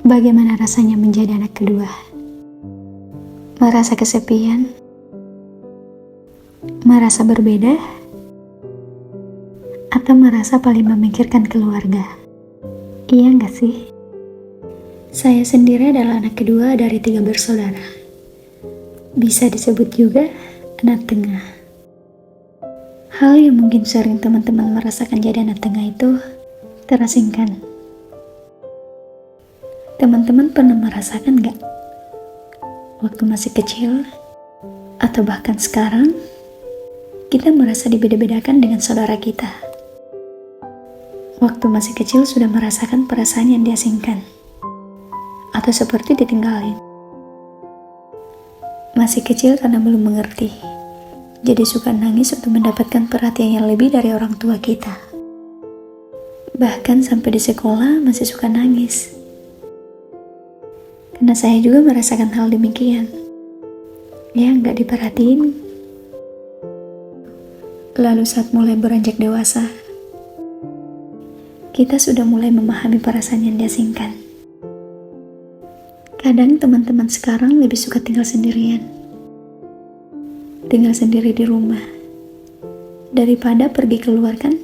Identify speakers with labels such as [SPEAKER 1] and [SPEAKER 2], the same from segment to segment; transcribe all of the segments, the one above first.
[SPEAKER 1] Bagaimana rasanya menjadi anak kedua? Merasa kesepian? Merasa berbeda? Atau merasa paling memikirkan keluarga? Iya nggak sih? Saya sendiri adalah anak kedua dari 3 bersaudara. Bisa disebut juga anak tengah. Hal yang mungkin sering teman-teman merasakan jadi anak tengah itu terasingkan. Teman-teman pernah merasakan gak? Waktu masih kecil, atau bahkan sekarang, kita merasa dibeda-bedakan dengan saudara kita. Waktu masih kecil sudah merasakan perasaan yang diasingkan, atau seperti ditinggalin. Masih kecil karena belum mengerti, jadi suka nangis untuk mendapatkan perhatian yang lebih dari orang tua kita. Bahkan sampai di sekolah masih suka nangis. Karena saya juga merasakan hal demikian. Ya, nggak diperhatiin. Lalu saat mulai beranjak dewasa, kita sudah mulai memahami perasaan yang diasingkan. Kadang teman-teman sekarang lebih suka tinggal sendirian. Tinggal sendiri di rumah. Daripada pergi keluar kan?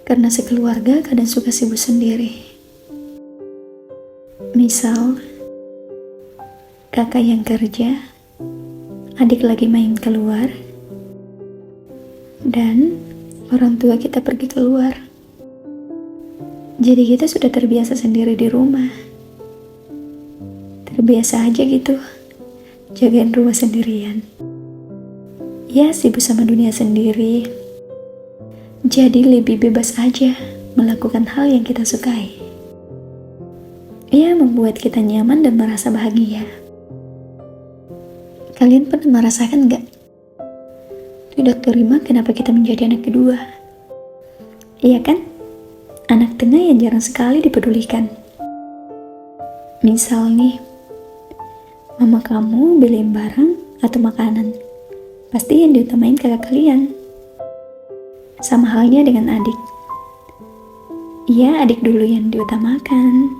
[SPEAKER 1] Karena sekeluarga kadang suka sibuk sendiri. Misal, kakak yang kerja, adik lagi main keluar, dan orang tua kita pergi keluar. Jadi kita sudah terbiasa sendiri di rumah. Terbiasa aja gitu, jagain rumah sendirian. Ya, sibuk sama dunia sendiri. Jadi lebih bebas aja melakukan hal yang kita sukai. Ia membuat kita nyaman dan merasa bahagia. Kalian pernah merasakan gak? Tidak terima kenapa kita menjadi anak kedua. Iya kan? Anak tengah yang jarang sekali dipedulikan. Misal nih, mama kamu beliin barang atau makanan. Pasti yang diutamain kakak kalian. Sama halnya dengan adik. Iya, adik dulu yang diutamakan.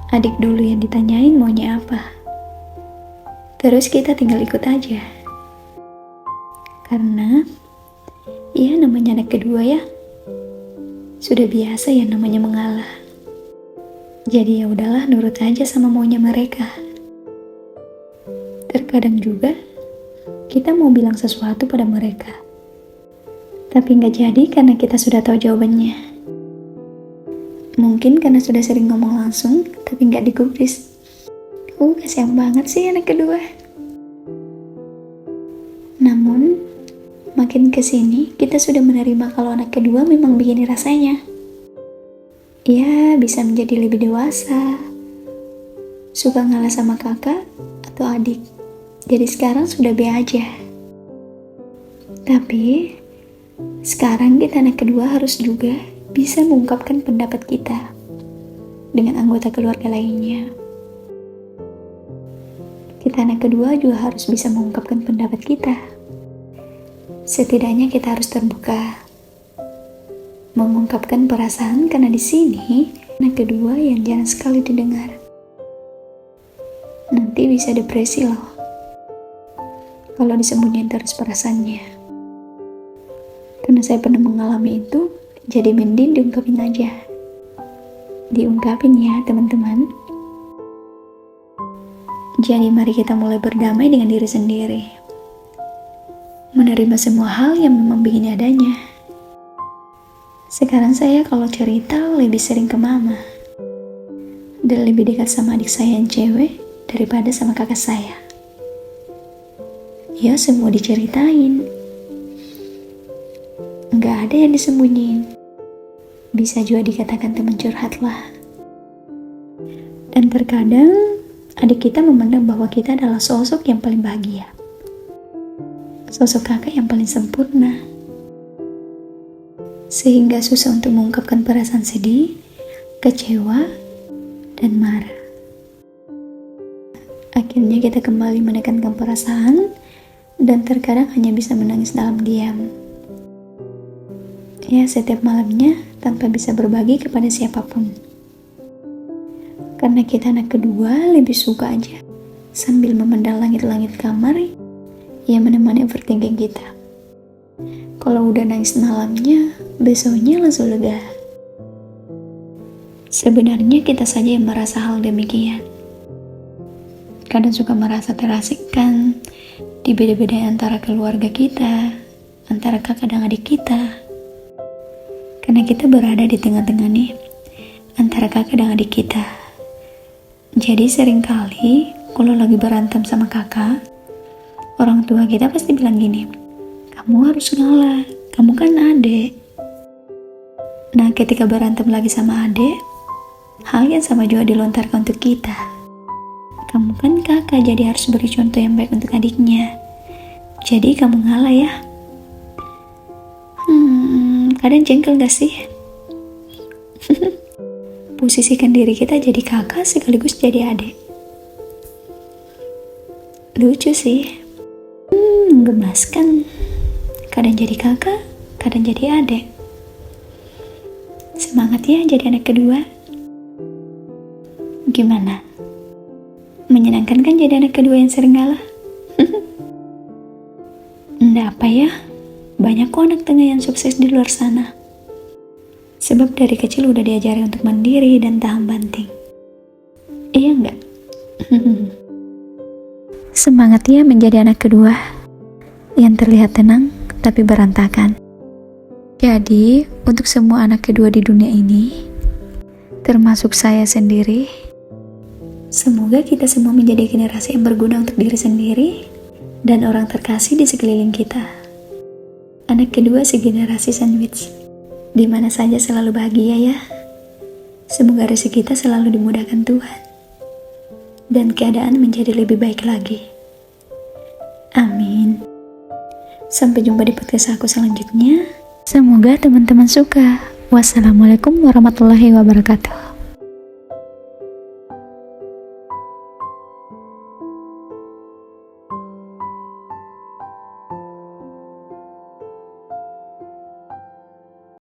[SPEAKER 1] Adik dulu yang ditanyain maunya apa. Terus kita tinggal ikut aja. Karena ya namanya anak kedua ya. Sudah biasa ya namanya mengalah. Jadi ya udahlah nurut aja sama maunya mereka. Terkadang juga kita mau bilang sesuatu pada mereka. Tapi nggak jadi karena kita sudah tahu jawabannya. Mungkin karena sudah sering ngomong langsung, tapi nggak digubris. Kasihan banget sih anak kedua. Namun, makin kesini kita sudah menerima kalau anak kedua memang begini rasanya. Ya, bisa menjadi lebih dewasa. Suka ngalah sama kakak atau adik. Jadi sekarang sudah be aja. Tapi, sekarang kita anak kedua harus juga bisa mengungkapkan pendapat kita dengan anggota keluarga lainnya. Kita anak kedua juga harus bisa mengungkapkan pendapat kita. Setidaknya kita harus terbuka, mengungkapkan perasaan karena di sini anak kedua yang jarang sekali didengar. Nanti bisa depresi loh, kalau disembunyiin terus perasaannya. Karena saya pernah mengalami itu. Jadi mending diungkapin aja. Diungkapin ya teman-teman. Jadi mari kita mulai berdamai dengan diri sendiri. Menerima semua hal yang memang begini adanya. Sekarang saya kalau cerita lebih sering ke mama. Dan lebih dekat sama adik saya yang cewek daripada sama kakak saya. Ya semua diceritain. Nggak ada yang disembunyiin. Bisa juga dikatakan teman curhat lah. Dan terkadang adik kita memandang bahwa kita adalah sosok yang paling bahagia. Sosok kakak yang paling sempurna. Sehingga susah untuk mengungkapkan perasaan sedih, kecewa, dan marah. Akhirnya kita kembali menekankan perasaan dan terkadang hanya bisa menangis dalam diam. Ya, setiap malamnya tanpa bisa berbagi kepada siapapun. Karena kita anak kedua lebih suka aja sambil memandang langit-langit kamar yang menemani overthinking kita. Kalau udah nangis malamnya, besoknya langsung lega. Sebenarnya kita saja yang merasa hal demikian. Kadang suka merasa terasingkan di beda-beda antara keluarga kita, antara kakak dan adik kita. Karena kita berada di tengah-tengah nih, antara kakak dan adik kita. Jadi seringkali kalau lagi berantem sama kakak, orang tua kita pasti bilang gini, kamu harus ngalah, kamu kan adik. Nah, ketika berantem lagi sama adik, hal yang sama juga dilontarkan untuk kita. Kamu kan kakak, jadi harus beri contoh yang baik untuk adiknya. Jadi kamu ngalah ya. Kadang jengkel gak sih? Posisikan diri kita jadi kakak sekaligus jadi adik. Lucu sih. Gemas kan? Kadang jadi kakak, kadang jadi adik. Semangat ya jadi anak kedua. Gimana? Menyenangkan kan jadi anak kedua yang sering ngalah? Nggak apa ya, banyak kok anak tengah yang sukses di luar sana. Sebab dari kecil udah diajari untuk mandiri dan tahan banting. Iya nggak? Semangat ya menjadi anak kedua yang terlihat tenang tapi berantakan. Jadi, untuk semua anak kedua di dunia ini, termasuk saya sendiri, semoga kita semua menjadi generasi yang berguna untuk diri sendiri dan orang terkasih di sekeliling kita. Anak kedua segenerasi sandwich, di mana saja selalu bahagia ya. Semoga rezeki kita selalu dimudahkan Tuhan dan keadaan menjadi lebih baik lagi. Amin. Sampai jumpa di podcast aku selanjutnya. Semoga teman-teman suka. Wassalamualaikum warahmatullahi wabarakatuh.